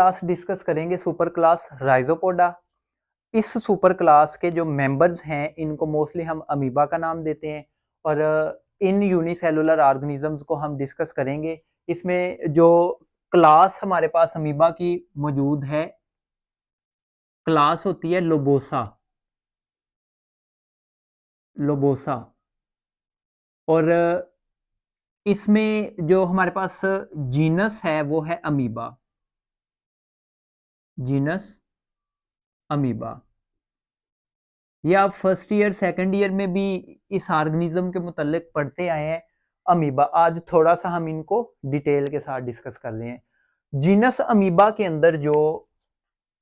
Class discuss करेंगे super class Rhizopoda. इस super class के जो मेंबर्स हैं इनको मोस्टली हम अमीबा का नाम देते हैं और इन यूनिसेलुलर ऑर्गेनिजम्स को हम डिस्कस करेंगे। इसमें जो क्लास हमारे पास अमीबा की मौजूद है, क्लास होती है लोबोसा। लोबोसा और इसमें जो हमारे पास जीनस है वो है अमीबा। Genus amoeba. ये आप फर्स्ट ईयर सेकंड ईयर में भी इस ऑर्गेनिज्म के मुतालिक पढ़ते आए हैं। अमीबा आज थोड़ा सा हम इनको डिटेल के साथ डिस्कस कर रहे हैं। जीनस अमीबा के अंदर जो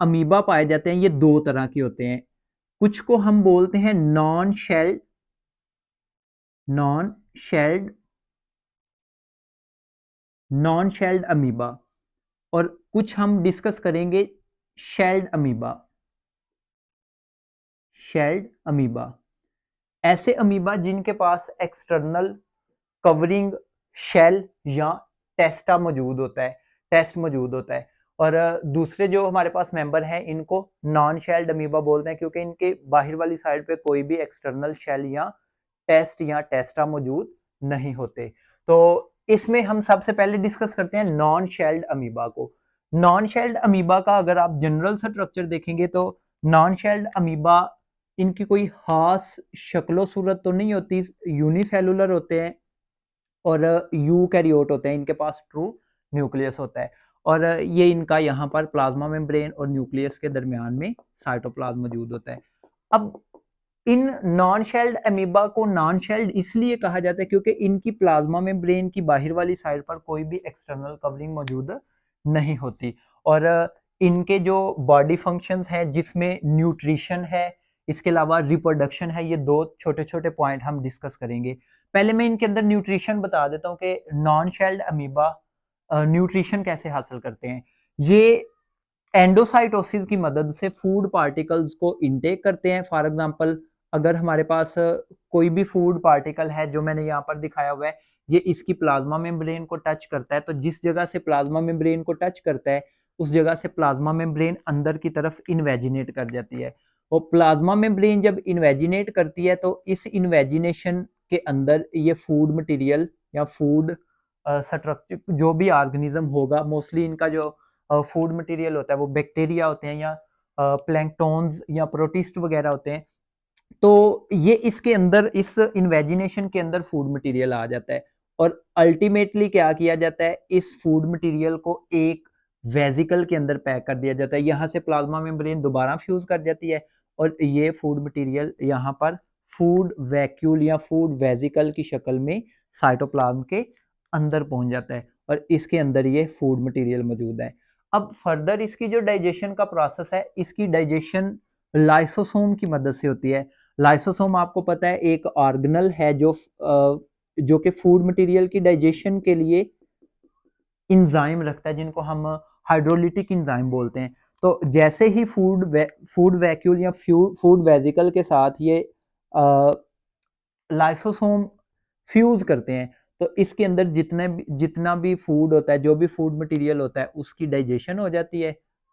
अमीबा पाए जाते हैं ये दो तरह के होते हैं। कुछ को हम बोलते हैं non shelled, non shelled, non shelled amoeba, और कुछ हम डिस्कस करेंगे शेल्ड अमीबा। शेल्ड अमीबा ऐसे अमीबा जिनके पास एक्सटर्नल कवरिंग शेल या टेस्टा मौजूद होता है, टेस्ट मौजूद होता है। और दूसरे जो हमारे पास मेंबर हैं इनको नॉन शेल्ड अमीबा बोलते हैं क्योंकि इनके बाहर वाली साइड पे कोई भी एक्सटर्नल शेल या टेस्ट या टेस्टा मौजूद नहीं होते। तो इसमें हम सबसे पहले डिस्कस करते हैं नॉन शेल्ड अमीबा को। नॉन शेल्ड अमीबा का अगर आप जनरल स्ट्रक्चर देखेंगे तो नॉन शेल्ड अमीबा इनकी कोई खास शक्लो सूरत तो नहीं होती, यूनिसेलुलर होते हैं और यूकैरियोट होते हैं। इनके पास ट्रू न्यूक्लियस होता है और ये इनका यहाँ पर प्लाज्मा मेम्ब्रेन और न्यूक्लियस के दरमियान में साइटोप्लाज्म मौजूद होता है। अब इन नॉन शेल्ड अमीबा को नॉन शेल्ड इसलिए कहा जाता है क्योंकि इनकी प्लाज्मा मेम्ब्रेन की बाहर वाली साइड पर कोई भी एक्सटर्नल कवरिंग मौजूद नहीं होती और इनके जो बॉडी फंक्शंस हैं जिसमें न्यूट्रिशन है, इसके अलावा रिप्रोडक्शन है, ये दो छोटे छोटे पॉइंट हम डिस्कस करेंगे। पहले मैं इनके अंदर न्यूट्रिशन बता देता हूँ कि नॉन शेल्ड अमीबा न्यूट्रिशन कैसे हासिल करते हैं। ये एंडोसाइटोसिस की मदद से फूड पार्टिकल्स को इनटेक करते हैं। फॉर एग्जांपल अगर हमारे पास कोई भी फूड पार्टिकल है जो मैंने यहाँ पर दिखाया हुआ है, ये इसकी प्लाज्मा मेम्ब्रेन को टच करता है, तो जिस जगह से प्लाज्मा मेम्ब्रेन को टच करता है उस जगह से प्लाज्मा मेम्ब्रेन अंदर की तरफ इन्वेजिनेट कर जाती है। और प्लाज्मा मेम्ब्रेन जब इन्वेजिनेट करती है तो इस इन्वेजिनेशन के अंदर ये फूड मटेरियल या फूड स्ट्रक्चर जो भी ऑर्गेनिज्म होगा, मोस्टली इनका जो फूड मटेरियल होता है वो बैक्टीरिया होते हैं या प्लैंकटॉन्स या प्रोटिस्ट वगैरह होते हैं। तो ये इसके अंदर इस इन्वेजिनेशन के अंदर फूड मटेरियल आ जाता है और अल्टीमेटली क्या किया जाता है, इस फूड मटेरियल को एक वेजिकल के अंदर पैक कर दिया जाता है। यहाँ से प्लाज्मा मेम्ब्रेन दोबारा फ्यूज कर जाती है और ये फूड मटेरियल यहाँ पर फूड वैक्यूल या फूड वेजिकल की शक्ल में साइटोप्लाज्म के अंदर पहुंच जाता है और इसके अंदर ये फूड मटेरियल मौजूद है। अब फर्दर इसकी जो डाइजेशन का प्रोसेस है, इसकी डाइजेशन लाइसोसोम की मदद से होती है। लाइसोसोम आपको पता है एक ऑर्गेनल है जो कि फूड मटेरियल की डाइजेशन के लिए इंजाइम रखता है जिनको हम हाइड्रोलिटिक इंजाइम बोलते हैं। तो जैसे ही फूड वैक्यूल या फूड वेजिकल के साथ ये लाइसोसोम फ्यूज करते हैं तो इसके अंदर जितना भी फूड होता है, जो भी फूड मटेरियल होता है उसकी डाइजेशन हो जाती है।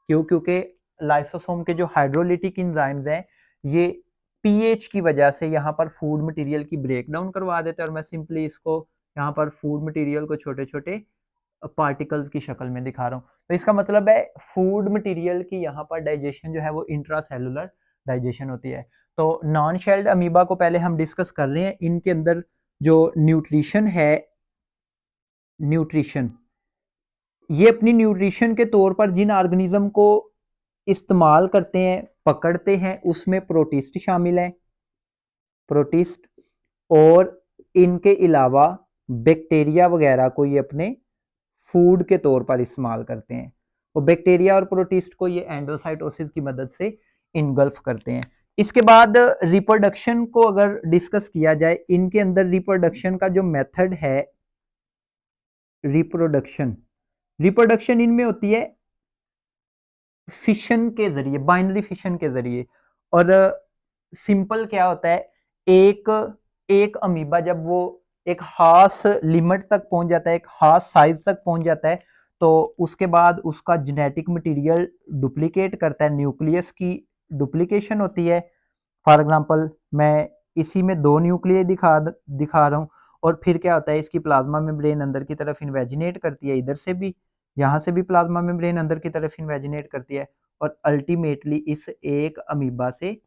क्योंकि लाइसोसोम के जो हाइड्रोलिटिक इंजाइम्स हैं ये पीएच की वजह से यहाँ पर फूड मटेरियल की ब्रेकडाउन करवा देते हैं और मैं सिंपली इसको यहाँ पर फूड मटेरियल को छोटे छोटे पार्टिकल्स की शक्ल में दिखा रहा हूँ। तो इसका मतलब है फूड मटेरियल की यहाँ पर डाइजेशन जो है वो इंट्रासेलुलर डाइजेशन होती है। तो नॉन शेल्ड अमीबा को पहले हम डिस्कस कर रहे हैं। इनके अंदर जो न्यूट्रिशन है, न्यूट्रिशन ये अपनी न्यूट्रिशन के तौर पर जिन ऑर्गेनिज्म को इस्तेमाल करते हैं, पकड़ते हैं, उसमें प्रोटिस्ट शामिल है, प्रोटिस्ट, और इनके अलावा बैक्टीरिया वगैरह को ये अपने फूड के तौर पर इस्तेमाल करते हैं। और बैक्टीरिया और प्रोटिस्ट को ये एंडोसाइटोसिस की मदद से इनगल्फ करते हैं। इसके बाद रिप्रोडक्शन को अगर डिस्कस किया जाए, इनके अंदर रिप्रोडक्शन का जो मेथड है, रिप्रोडक्शन रिप्रोडक्शन इनमें होती है फिशन के जरिए, बाइनरी फिशन के जरिए। और सिंपल क्या होता है, एक एक अमीबा जब वो एक खास लिमिट तक पहुंच जाता है, एक खास साइज तक पहुंच जाता है, तो उसके बाद उसका जेनेटिक मटेरियल डुप्लीकेट करता है, न्यूक्लियस की डुप्लीकेशन होती है। फॉर एग्जांपल मैं इसी में 2 न्यूक्लियस दिखा रहा हूँ, और फिर क्या होता है, इसकी प्लाज्मा मेम्ब्रेन अंदर की तरफ इन्वेजिनेट करती है, इधर से भी, यहाँ से भी प्लाज्मा मेम्ब्रेन अंदर की तरफ इन्वेजिनेट करती है, और अल्टीमेटली इस एक अमीबा से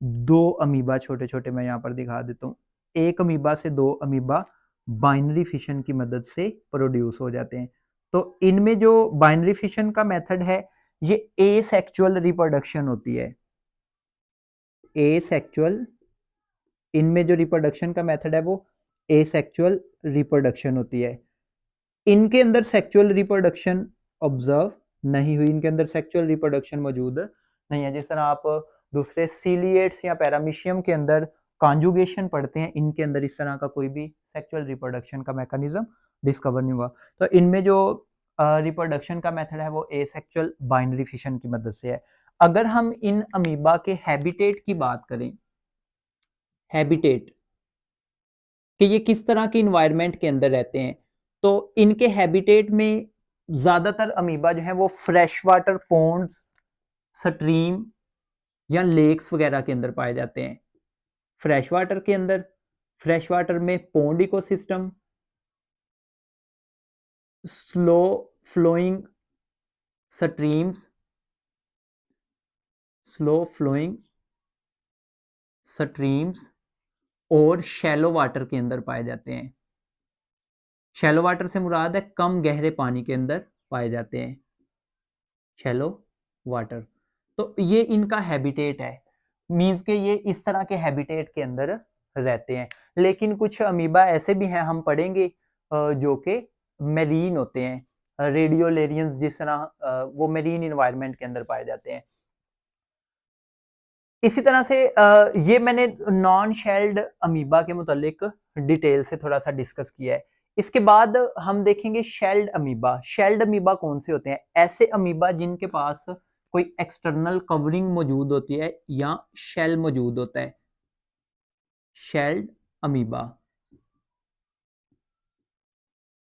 2 अमीबा, छोटे-छोटे मैं यहाँ पर दिखा देता हूँ, एक अमीबा से 2 अमीबा बाइनरी फिशन की मदद से प्रोड्यूस हो जाते हैं। तो इनमें जो बाइनरी फिशन का मेथड है, ये एसेक्सुअल रिप्रोडक्शन होती है। एसेक्सुअल, इनमें जो रिप्रोडक्शन का मेथड है वो एसेक्सुअल रिप्रोडक्शन होती है। इनके अंदर सेक्सुअल रिप्रोडक्शन ऑब्जर्व नहीं हुई, इनके अंदर सेक्सुअल रिप्रोडक्शन मौजूद नहीं है। जिस तरह आप दूसरे सीलिएट्स या पैरामीशियम के अंदर कॉन्जुगेशन पढ़ते हैं, इनके अंदर इस तरह का कोई भी सेक्सुअल रिप्रोडक्शन का मैकेनिज्म डिस्कवर नहीं हुआ। तो इनमें जो रिप्रोडक्शन का मेथड है वो एसेक्सुअल बाइनरी फिशन की मदद से है। अगर हम इन अमीबा के हैबिटेट की बात करें, हैबिटेट कि ये किस तरह के इन्वायरमेंट के अंदर रहते हैं, तो इनके हैबिटेट में ज्यादातर अमीबा जो है वो फ्रेश वाटर पॉन्ड्स, स्ट्रीम या लेक्स वगैरह के अंदर पाए जाते हैं। फ्रेश वाटर के अंदर, फ्रेश वाटर में pond ecosystem, slow flowing streams, slow flowing streams, और शैलो वाटर के अंदर पाए जाते हैं। शैलो वाटर से मुराद है कम गहरे पानी के अंदर पाए जाते हैं, शैलो वाटर। तो ये इनका हैबिटेट है, मींस के ये इस तरह के हैबिटेट के अंदर रहते हैं। लेकिन कुछ अमीबा ऐसे भी हैं, हम पढ़ेंगे, जो कि मेरीन होते हैं, रेडियोलेरियंस, जिस तरह वो मेरीन इन्वायरमेंट के अंदर पाए जाते हैं। इसी तरह से ये मैंने नॉन शेल्ड अमीबा के मुतालिक डिटेल से थोड़ा सा डिस्कस किया है। इसके बाद हम देखेंगे शेल्ड अमीबा। शेल्ड अमीबा कौन से होते हैं? ऐसे अमीबा जिनके पास कोई एक्सटर्नल कवरिंग मौजूद होती है या शेल मौजूद होता है, शेल्ड अमीबा।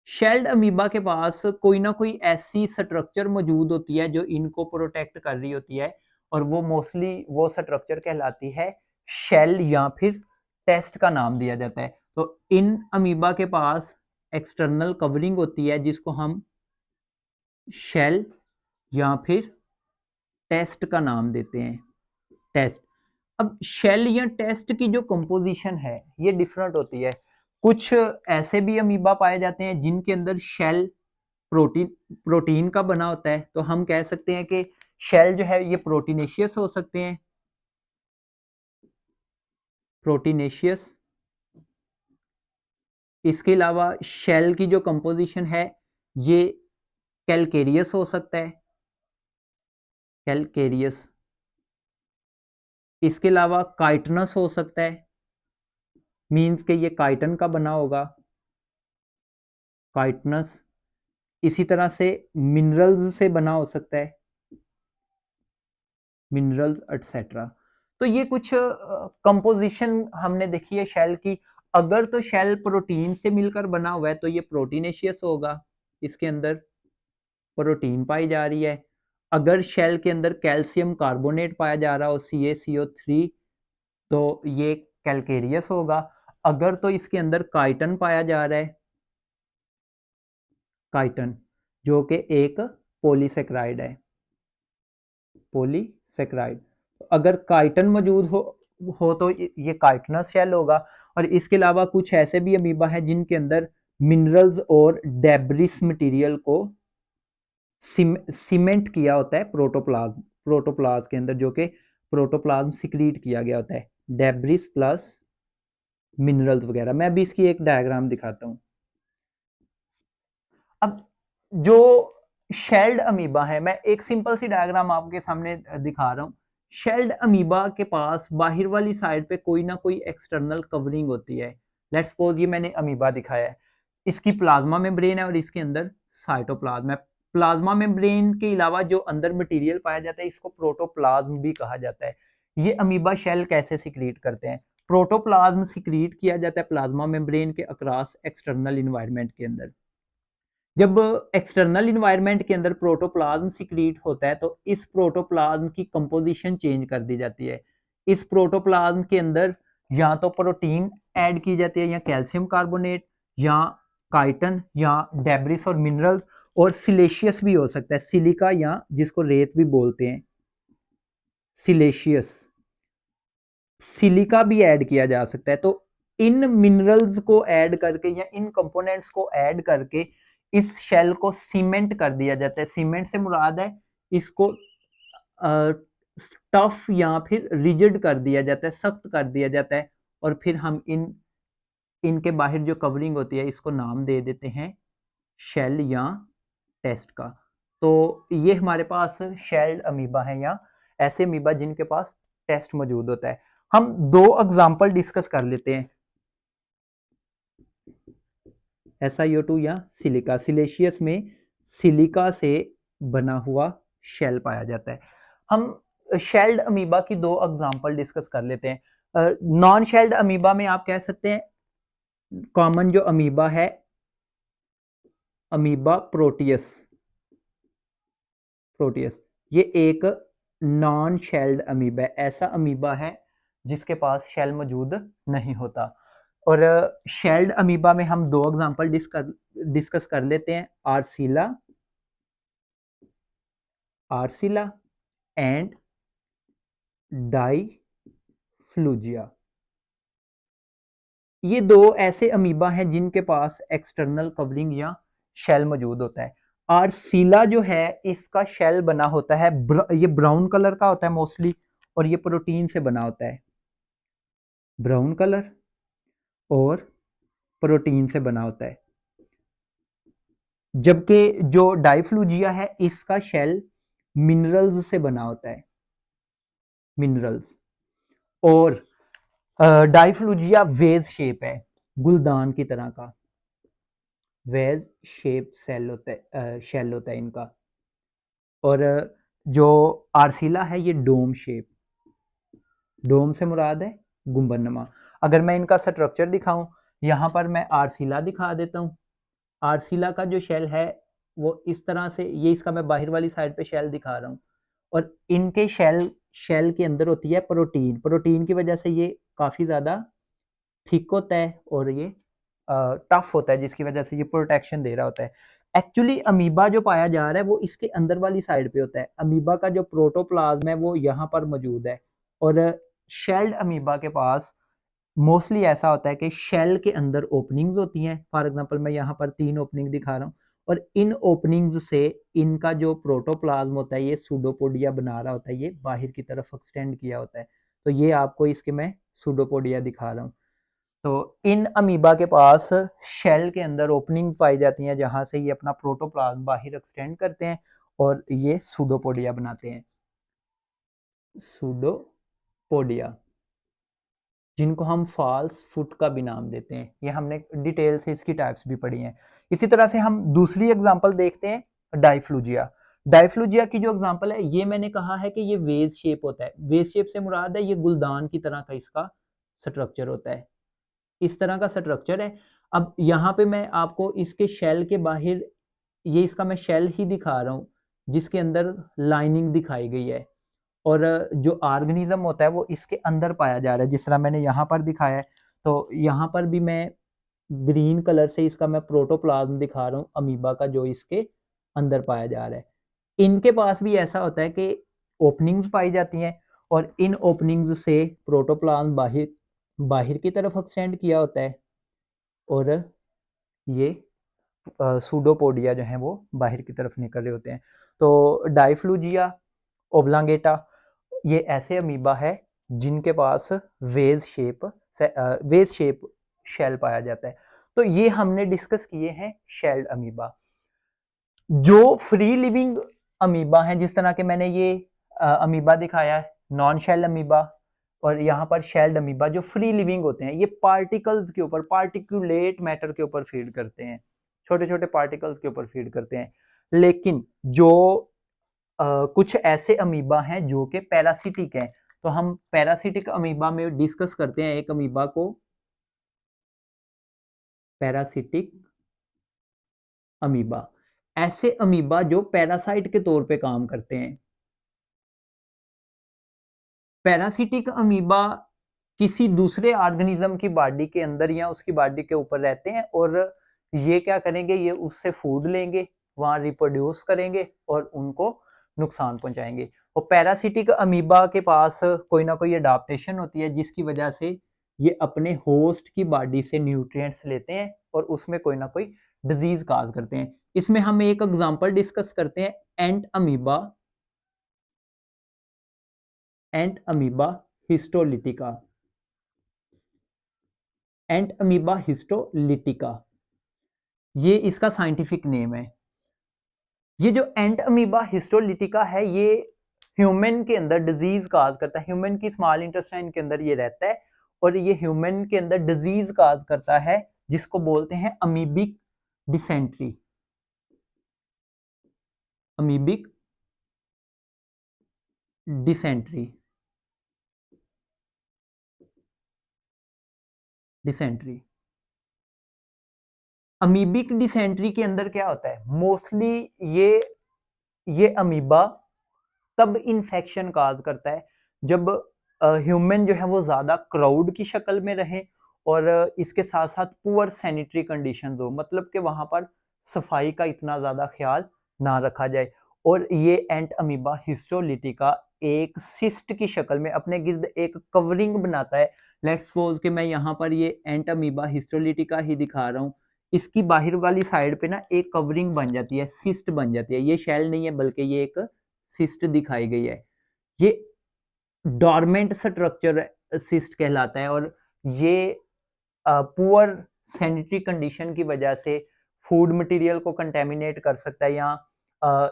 शेल्ड अमीबा के पास कोई ना कोई ऐसी स्ट्रक्चर मौजूद होती है जो इनको प्रोटेक्ट कर रही होती है, और वो मोस्टली वो स्ट्रक्चर कहलाती है शेल, या फिर टेस्ट का नाम दिया जाता है। तो इन अमीबा के पास एक्सटर्नल कवरिंग होती है जिसको हम शेल या फिर टेस्ट का नाम देते हैं, टेस्ट। अब शेल या टेस्ट की जो कंपोजिशन है ये डिफरेंट होती है। कुछ ऐसे भी अमीबा पाए जाते हैं जिनके अंदर शेल प्रोटीन प्रोटीन का बना होता है, तो हम कह सकते हैं कि शेल जो है ये प्रोटीनेशियस हो सकते हैं, प्रोटीनेशियस। इसके अलावा शेल की जो कंपोजिशन है ये कैलकेरियस हो सकता है, कैलकेरियस। इसके अलावा काइटनस हो सकता है, मींस के ये काइटन का बना होगा, काइटनस। इसी तरह से मिनरल्स से बना हो सकता है, मिनरल्स एटसेट्रा। तो ये कुछ कंपोजिशन हमने देखी है शेल की। अगर तो शेल प्रोटीन से मिलकर बना हुआ है तो ये प्रोटीनेशियस होगा, इसके अंदर प्रोटीन पाई जा रही है। अगर शेल के अंदर कैल्शियम कार्बोनेट पाया जा रहा हो, CaCO3, तो ये कैलकेरियस होगा। अगर तो इसके अंदर काइटन पाया जा रहा है, काइटन, जो कि एक पॉलीसेक्राइड है, पॉलीसेक्राइड। अगर काइटन मौजूद हो तो ये काइटनस शेल होगा। और इसके अलावा कुछ ऐसे भी अमीबा है जिनके अंदर मिनरल्स और डेब्रिस मटेरियल को सीमेंट किया होता है प्रोटोप्लाज्म, प्रोटोप्लाज्म के अंदर, जो कि प्रोटोप्लाज्म सिक्रीट किया गया होता है, डेब्रिस प्लस मिनरल्स वगैरह। मैं अभी इसकी एक डायग्राम दिखाता हूं। अब जो शेल्ड अमीबा है, मैं एक सिंपल सी डायग्राम आपके सामने दिखा रहा हूं। शेल्ड अमीबा के पास बाहर वाली साइड पे कोई ना कोई एक्सटर्नल कवरिंग होती है। लेट्स सपोज ये मैंने अमीबा दिखाया है, इसकी प्लाज्मा मेम्ब्रेन है और इसके अंदर साइटोप्लाज्म है। प्लाज्मा मेम्ब्रेन के अलावा जो अंदर मटेरियल पाया जाता है इसको प्रोटोप्लाज्म भी कहा जाता है। ये अमीबा शेल कैसे सिक्रीट करते हैं? प्रोटोप्लाज्म सिक्रीट किया जाता है प्लाज्मा मेम्ब्रेन के अक्रॉस एक्सटर्नल इन्वायरमेंट के अंदर। जब एक्सटर्नल इन्वायरमेंट के अंदर प्रोटोप्लाज्म सिक्रीट होता है तो इस प्रोटोप्लाज्म की कंपोजिशन चेंज कर दी जाती है। इस प्रोटोप्लाज्म के अंदर या तो प्रोटीन ऐड की जाती है या कैल्शियम कार्बोनेट या काइटन या डेब्रिस और मिनरल्स और सिलेशियस भी हो सकता है, सिलिका या जिसको रेत भी बोलते हैं, सिलेशियस, सिलिका भी ऐड किया जा सकता है। तो इन मिनरल्स को ऐड करके या इन कंपोनेंट्स को ऐड करके इस शेल को सीमेंट कर दिया जाता है। सीमेंट से मुराद है इसको टफ या फिर रिजिड कर दिया जाता है, सख्त कर दिया जाता है और फिर हम इनके बाहर जो कवरिंग होती है इसको नाम दे देते हैं शेल या टेस्ट का। तो ये हमारे पास शेल्ड अमीबा है या ऐसे अमीबा जिनके पास टेस्ट मौजूद होता है। हम दो एग्जांपल डिस्कस कर लेते हैं, SiO2 या सिलिका। सिलेशियस में सिलिका से बना हुआ शेल पाया जाता है। हम शेल्ड अमीबा की दो एग्जांपल डिस्कस कर लेते हैं। नॉन शेल्ड अमीबा में आप कह सकते हैं कॉमन जो अमीबा है अमीबा प्रोटियस, प्रोटियस ये एक नॉन शेल्ड अमीबा है, ऐसा अमीबा है जिसके पास शेल मौजूद नहीं होता। और शेल्ड अमीबा में हम दो एग्जांपल डिस्कस कर लेते हैं, आर्सिला, आर्सिला एंड डाईफ्लूजिया। ये दो ऐसे अमीबा हैं जिनके पास एक्सटर्नल कवरिंग या शेल मौजूद होता है। आर्सिला जो है इसका शेल बना होता है ये ब्राउन कलर का होता है मोस्टली और ये प्रोटीन से बना होता है, ब्राउन कलर और प्रोटीन से बना होता है। जबकि जो डाईफ्लूजिया है इसका शेल मिनरल्स से बना होता है, मिनरल्स। और डाईफ्लूजिया वेज शेप है, गुलदान की तरह का वेज शेप सेल होता है, शेल होता है इनका। और जो आर्सिला है ये डोम शेप, डोम से मुराद है गुंबदनुमा। अगर मैं इनका स्ट्रक्चर दिखाऊं, यहां पर मैं आर्सिला दिखा देता हूं। आर्सिला का जो शेल है वो इस तरह से, ये इसका मैं बाहर वाली साइड पे शेल दिखा रहा हूँ और इनके शेल शेल के अंदर होती है प्रोटीन, प्रोटीन की वजह से ये काफ़ी ज़्यादा थिक होता है और ये टफ होता है जिसकी वजह से ये प्रोटेक्शन दे रहा होता है। एक्चुअली अमीबा जो पाया जा रहा है वो इसके अंदर वाली साइड पे होता है, अमीबा का जो प्रोटोप्लाज्म है वो यहाँ पर मौजूद है। और शेल्ड अमीबा के पास मोस्टली ऐसा होता है कि शेल के अंदर ओपनिंग्स होती हैं। फॉर एग्जांपल मैं यहाँ पर 3 ओपनिंग दिखा रहा हूँ और इन ओपनिंग्स से इनका जो प्रोटोप्लाज्म होता है ये सूडोपोडिया बना रहा होता है, ये बाहर की तरफ एक्सटेंड किया होता है। तो ये आपको इसके मैं सूडोपोडिया दिखा रहा हूँ। तो इन अमीबा के पास शेल के अंदर ओपनिंग पाई जाती हैं जहां से ये अपना प्रोटोप्लाज्म बाहर एक्सटेंड करते हैं और ये सूडोपोडिया बनाते हैं, सूडोपोडिया, जिनको हम फॉल्स फुट का भी नाम देते हैं। ये हमने डिटेल से इसकी टाइप्स भी पढ़ी हैं। इसी तरह से हम दूसरी एग्जांपल देखते हैं डाईफ्लूजिया। डाईफ्लूजिया की जो एग्जांपल है ये मैंने कहा है कि ये वेज शेप होता है, वेज शेप से मुराद है ये गुलदान की तरह का इसका स्ट्रक्चर होता है, इस तरह का स्ट्रक्चर है। अब यहाँ पे मैं आपको इसके शेल के बाहर, ये इसका मैं शेल ही दिखा रहा हूँ जिसके अंदर लाइनिंग दिखाई गई है और जो ऑर्गेनिज्म होता है वो इसके अंदर पाया जा रहा है जिस तरह मैंने यहाँ पर दिखाया है। तो यहाँ पर भी मैं ग्रीन कलर से इसका मैं प्रोटोप्लाज्म दिखा रहा हूँ अमीबा का जो इसके अंदर पाया जा रहा है। इनके पास भी ऐसा होता है कि ओपनिंग्स पाई जाती हैं और इन ओपनिंग्स से प्रोटोप्लाज्म बाहर बाहर की तरफ एक्सटेंड किया होता है और ये सूडोपोडिया जो है वो बाहर की तरफ निकल रहे होते हैं। तो डाईफ्लूजिया ओब्लांगेटा ये ऐसे अमीबा है जिनके पास wedge shape wedge shape shell पाया जाता है। तो ये हमने डिस्कस किए हैं शेल्ड अमीबा। जो फ्री लिविंग अमीबा हैं जिस तरह के मैंने ये अमीबा दिखाया है, नॉन शेल अमीबा और यहाँ पर शेल्ड अमीबा, जो फ्री लिविंग होते हैं ये पार्टिकल्स के ऊपर, पार्टिकुलेट मैटर के ऊपर फीड करते हैं, छोटे छोटे पार्टिकल्स के ऊपर फीड करते हैं। लेकिन जो कुछ ऐसे अमीबा हैं जो कि पैरासिटिक हैं, तो हम पैरासिटिक अमीबा में डिस्कस करते हैं एक अमीबा को, पैरासिटिक अमीबा, ऐसे अमीबा जो पैरासाइट के तौर पे काम करते हैं। पैरासिटिक अमीबा किसी दूसरे ऑर्गेनिज्म की बॉडी के अंदर या उसकी बॉडी के ऊपर रहते हैं और ये क्या करेंगे, ये उससे फूड लेंगे, वहां रिप्रोड्यूस करेंगे और उनको नुकसान पहुंचाएंगे। और पैरासिटिक अमीबा के पास कोई ना कोई अडाप्टेशन होती है जिसकी वजह से ये अपने होस्ट की बॉडी से न्यूट्रिएंट्स लेते हैं और उसमें कोई ना कोई डिजीज काज करते हैं। इसमें हम एक एग्जांपल डिस्कस करते हैं, एंट अमीबा, एंट अमीबा हिस्टोलिटिका, एंट अमीबा हिस्टोलिटिका, ये इसका साइंटिफिक नेम है। ये जो एंट अमीबा हिस्टोलिटिका है ये ह्यूमन के अंदर डिजीज काज करता है, ह्यूमन की स्मॉल इंटेस्टाइन के अंदर ये रहता है और ये ह्यूमन के अंदर डिजीज काज करता है जिसको बोलते हैं amoebic dysentery, amoebic dysentery, dysentery. Amoebic dysentery के अंदर क्या होता है, मोस्टली ये अमीबा तब इन्फेक्शन काज करता है जब ह्यूमन जो है वो ज्यादा क्राउड की शक्ल में रहे और इसके साथ साथ पुअर सैनिटरी कंडीशंस हो, मतलब कि वहां पर सफाई का इतना ज्यादा ख्याल ना रखा जाए। और ये एंट अमीबा हिस्टोलिटिका एक सिस्ट की शक्ल में अपने गिर्द एक कवरिंग बनाता है। लेट्स सपोज कि मैं यहाँ पर ये एंट अमीबा हिस्टोलिटिका ही दिखा रहा हूँ, इसकी बाहर वाली साइड पे ना एक कवरिंग बन जाती है, सिस्ट बन जाती है। ये शेल नहीं है बल्कि ये एक सिस्ट दिखाई गई है। ये डॉर्मेंट स्ट्रक्चर सिस्ट कहलाता है और ये पुअर सैनिटरी कंडीशन की वजह से फूड मटेरियल को कंटेमिनेट कर सकता है या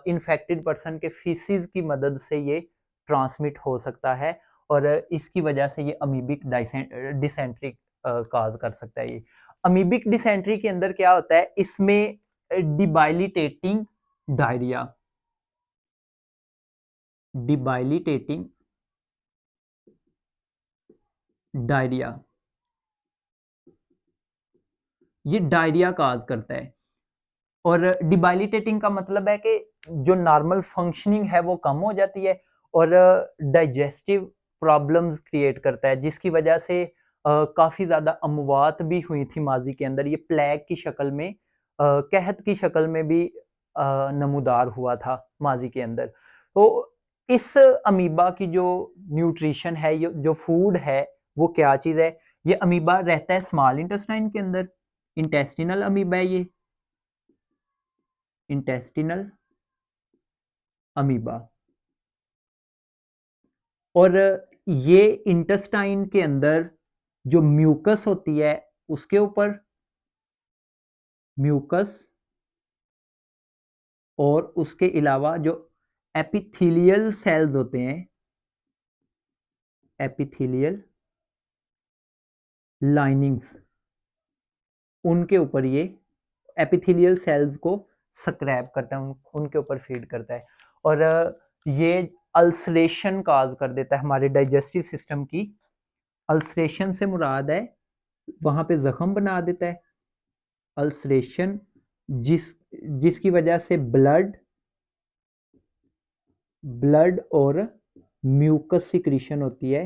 इन्फेक्टेड पर्सन के फीसिस की मदद से ये ट्रांसमिट हो सकता है और इसकी वजह से ये अमीबिक डिसेंट्री काज कर सकता है। ये अमीबिक डिसेंट्री के अंदर क्या होता है, इसमें डिबाइलिटेटिंग डायरिया, डिबाइलिटेटिंग डायरिया, ये डायरिया काज करता है। और डिबाइलिटेटिंग का मतलब है कि जो नॉर्मल फंक्शनिंग है वो कम हो जाती है और डाइजेस्टिव प्रॉब्लम्स क्रिएट करता है जिसकी वजह से काफ़ी ज़्यादा अमवात भी हुई थी माजी के अंदर। ये प्लेग की शक्ल में, कहत की शक्ल में भी नमूदार हुआ था माजी के अंदर। तो इस अमीबा की जो न्यूट्रिशन है, ये जो फूड है वो क्या चीज़ है, ये अमीबा रहता है स्मॉल इंटेस्टाइन के अंदर, इंटेस्टिनल अमीबा है ये, इंटेस्टिनल अमीबा। और ये इंटेस्टाइन के अंदर जो म्यूकस होती है उसके ऊपर म्यूकस और उसके अलावा जो एपिथेलियल सेल्स होते हैं, एपिथेलियल लाइनिंग्स, उनके ऊपर ये एपिथेलियल सेल्स को स्क्रैप करता है, उनके ऊपर फीड करता है और ये अल्सरेशन काज कर देता है हमारे डाइजेस्टिव सिस्टम की। अल्सरेशन से मुराद है वहां पे जख्म बना देता है, अल्सरेशन जिसकी वजह से ब्लड और म्यूकस सिक्रीशन होती है।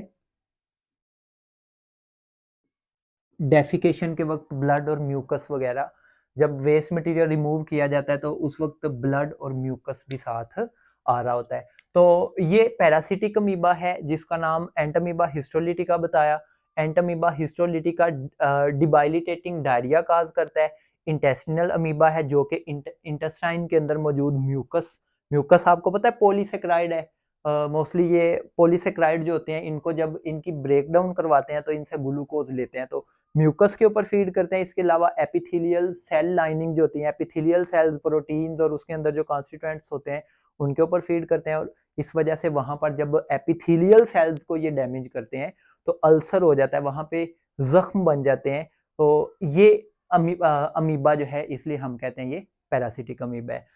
डेफिकेशन के वक्त ब्लड और म्यूकस वगैरह, जब वेस्ट मटेरियल रिमूव किया जाता है तो उस वक्त ब्लड और म्यूकस भी साथ आ रहा होता है। तो ये पैरासिटिक अमीबा है जिसका नाम एंटमीबा हिस्टोलिटिका बताया। एंटमीबा हिस्टोलिटिका डिबाइलिटेटिंग डायरिया काज करता है। इंटेस्टिनल अमीबा है जो कि इंटेस्टाइन के अंदर मौजूद म्यूकस आपको पता है पॉलीसेक्राइड है। मोस्टली ये पॉलीसेक्राइड जो होते हैं इनको जब इनकी ब्रेक डाउन करवाते हैं तो इनसे ग्लूकोज लेते हैं, तो म्यूकस के ऊपर फीड करते हैं। इसके अलावा एपिथेलियल सेल लाइनिंग जो होती है, एपिथेलियल सेल्स प्रोटीन्स और उसके अंदर जो कॉन्स्टिट्यूएंट्स होते हैं उनके ऊपर फीड करते हैं और इस वजह से वहां पर जब एपिथेलियल सेल्स को ये डैमेज करते हैं तो अल्सर हो जाता है, वहां पे जख्म बन जाते हैं। तो ये अमीबा जो है इसलिए हम कहते हैं ये पैरासिटिक अमीबा है।